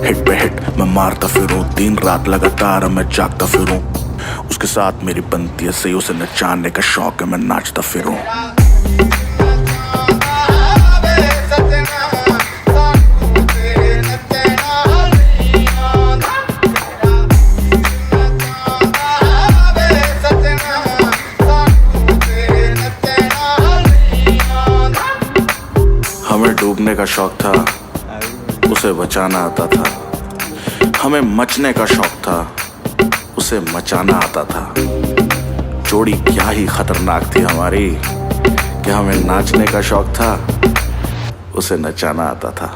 Hit पे hit मैं मारता फिरूं, दिन रात लगातार मैं जागता फिरूं। उसके साथ मेरी बनती है सही, उसे नचाने का शौक है, मैं नाचता फिरूं। हमें डूबने का शौक था, उसे बचाना आता था। हमें मचने का शौक था, उसे मचाना आता था। जोड़ी क्या ही खतरनाक थी हमारी कि हमें नाचने का शौक था, उसे नचाना आता था।